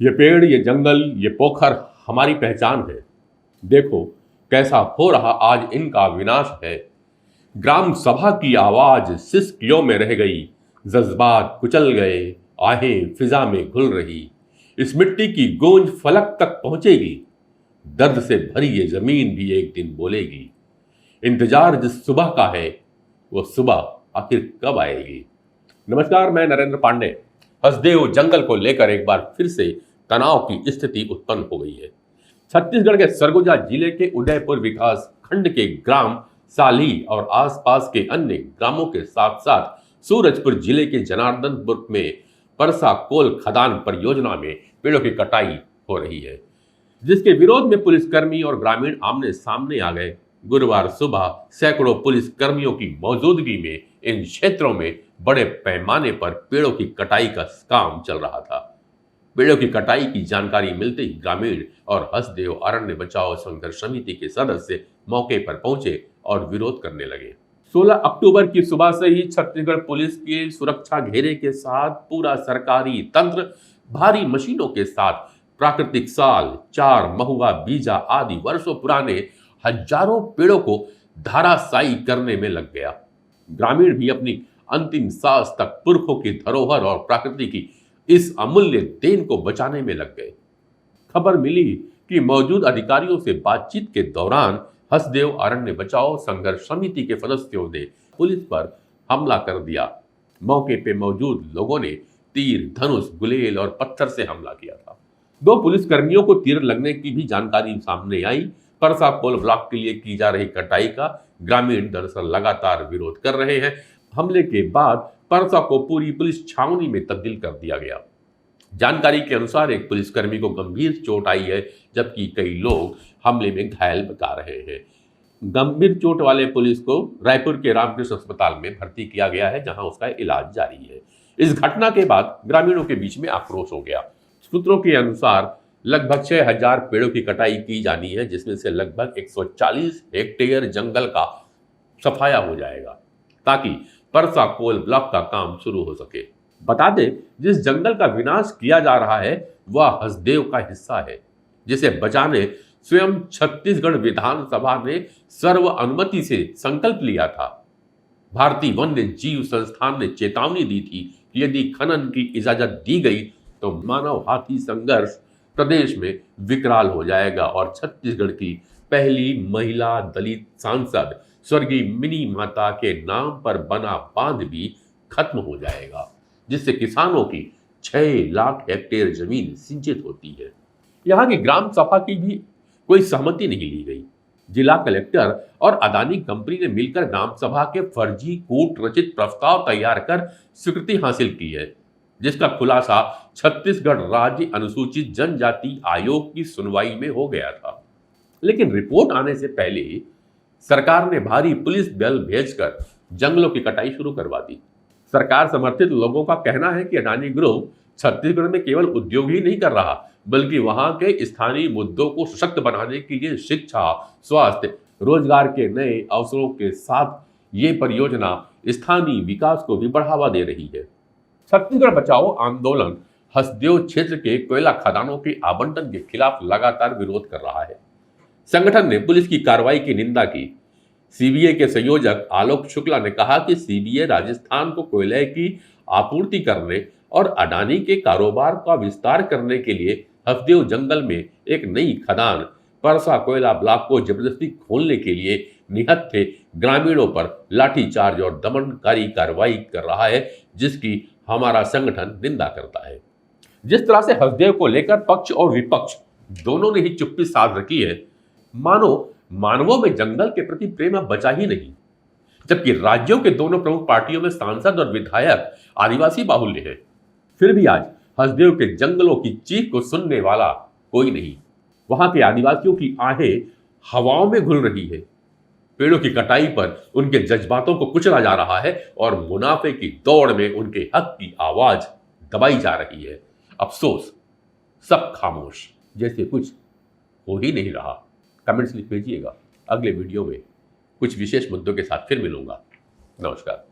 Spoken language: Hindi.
ये पेड़, ये जंगल, ये पोखर हमारी पहचान है। देखो कैसा हो रहा आज इनका विनाश है। ग्राम सभा की आवाज सिसकियों में रह गई, जज्बात कुचल गए, आहें फिजा में घुल रही। इस मिट्टी की गूंज फलक तक पहुंचेगी, दर्द से भरी ये जमीन भी एक दिन बोलेगी। इंतजार जिस सुबह का है, वो सुबह आखिर कब आएगी। नमस्कार, मैं नरेंद्र पांडे। हसदेव जंगल को लेकर एक बार फिर से तनाव की स्थिति उत्पन्न हो गई है। छत्तीसगढ़ के सरगुजा जिले के उदयपुर विकास खंड के ग्राम साली और आसपास के अन्य ग्रामों के साथ साथ सूरजपुर जिले के जनार्दनपुर में परसा कोल खदान परियोजना में पेड़ों की कटाई हो रही है, जिसके विरोध में पुलिसकर्मी और ग्रामीण आमने सामने आ गए। गुरुवार सुबह सैकड़ों पुलिसकर्मियों की मौजूदगी में इन क्षेत्रों में बड़े पैमाने पर पेड़ों की कटाई का काम चल रहा था। पेड़ों की कटाई की जानकारी मिलते ही ग्रामीण और हसदेव अरण्य बचाओ संघर्ष समिति के सदस्य मौके पर पहुंचे और विरोध करने लगे। 16 अक्टूबर की सुबह से ही छत्तीसगढ़ पुलिस के सुरक्षा घेरे के साथ पूरा सरकारी तंत्र भारी मशीनों के साथ प्राकृतिक साल, चार, महुआ, बीजा आदि वर्षों पुराने हजारों पेड़ों को धाराशायी करने में लग गया। ग्रामीण भी अपनी अंतिम सांस तक पुरखों की धरोहर और प्रकृति की इस अमूल्य देन को बचाने में लग गए। खबर मिली कि मौजूद अधिकारियों से बातचीत के दौरान हसदेव अरण्य बचाओ संघर्ष समिति के सदस्यों ने पुलिस पर हमला कर दिया। मौके पे मौजूद लोगों ने तीर, धनुष, गुलेल और पत्थर से हमला किया था। 2 पुलिसकर्मियों को तीर लगने की भी जानकारी सामने आई। परसा कोल ब्लॉक के लिए की जा रही कटाई का ग्रामीण दरअसल लगातार विरोध कर रहे हैं। हमले के बाद परसा को पूरी पुलिस छावनी में तब्दील कर दिया गया। जानकारी के अनुसार एक पुलिसकर्मी को गंभीर चोट आई है, जबकि कई लोग हमले में घायल बता रहे हैं। गंभीर चोट वाले पुलिस को रायपुर के रामकृष्ण अस्पताल में भर्ती किया गया है, जहां उसका इलाज जारी है। इस घटना के बाद ग्रामीणों के बीच में आक्रोश हो गया। सूत्रों के अनुसार लगभग 6000 पेड़ों की कटाई की जानी है, जिसमें से लगभग 140 हेक्टेयर जंगल का सफाया हो जाएगा, ताकि परसा कोल ब्लॉक का काम शुरू हो सके। बता दें, जिस जंगल का विनाश किया जा रहा है वह हसदेव का हिस्सा है, जिसे बचाने स्वयं छत्तीसगढ़ विधानसभा ने सर्व अनुमति से संकल्प लिया था। भारतीय वन्य जीव संस्थान ने चेतावनी दी थी कि यदि खनन की इजाजत दी गई तो मानव हाथी संघर्ष प्रदेश में विकराल हो जाएगा और छत्तीसगढ़ की पहली महिला दलित सांसद स्वर्गीय मिनी माता के नाम पर बना बांध भी खत्म हो जाएगा, जिससे किसानों की 6 लाख हेक्टेयर जमीन सिंचित होती है। यहाँ की ग्राम सभा की भी कोई सहमति नहीं ली गई। जिला कलेक्टर और अदानी कंपनी ने मिलकर ग्राम सभा के फर्जी कूट रचित प्रस्ताव तैयार कर स्वीकृति हासिल की है, जिसका खुलासा छत्तीसगढ़ राज्य अनुसूचित जनजाति आयोग की सुनवाई में हो गया था। लेकिन रिपोर्ट आने से पहले सरकार ने भारी पुलिस बल भेजकर जंगलों की कटाई शुरू करवा दी। सरकार समर्थित लोगों का कहना है कि अडानी ग्रुप छत्तीसगढ़ में केवल उद्योग ही नहीं कर रहा, बल्कि वहां के स्थानीय मुद्दों को सशक्त बनाने के लिए शिक्षा, स्वास्थ्य, रोजगार के नए अवसरों के साथ ये परियोजना स्थानीय विकास को भी बढ़ावा दे रही है। छत्तीसगढ़ बचाओ आंदोलन हसदेव क्षेत्र के कोयला खदानों के आवंटन के खिलाफ लगातार विरोध कर रहा है। संगठन ने पुलिस की कार्रवाई की निंदा की। सीबीआई के संयोजक आलोक शुक्ला ने कहा कि सीबीआई राजस्थान को कोयले की आपूर्ति करने और अडानी के कारोबार का विस्तार करने के लिए हसदेव जंगल में एक नई खदान परसा कोयला ब्लॉक को जबरदस्ती खोलने के लिए निहत्थे ग्रामीणों पर लाठीचार्ज और दमनकारी कार्रवाई कर रहा है, जिसकी हमारा संगठन निंदा करता है। जिस तरह से हसदेव को लेकर पक्ष और विपक्ष दोनों ने ही चुप्पी साध रखी है, मानो मानवों में जंगल के प्रति प्रेम अब बचा ही नहीं, जबकि राज्यों के दोनों प्रमुख पार्टियों में सांसद और विधायक आदिवासी बाहुल्य है। फिर भी आज हसदेव के जंगलों की चीख को सुनने वाला कोई नहीं। वहां के आदिवासियों की आहें हवाओं में घुल रही है। पेड़ों की कटाई पर उनके जज्बातों को कुचला जा रहा है और मुनाफे की दौड़ में उनके हक की आवाज दबाई जा रही है। अफसोस, सब खामोश, जैसे कुछ हो ही नहीं रहा। कमेंट्स लिख भेजिएगा। अगले वीडियो में कुछ विशेष मुद्दों के साथ फिर मिलूंगा। नमस्कार।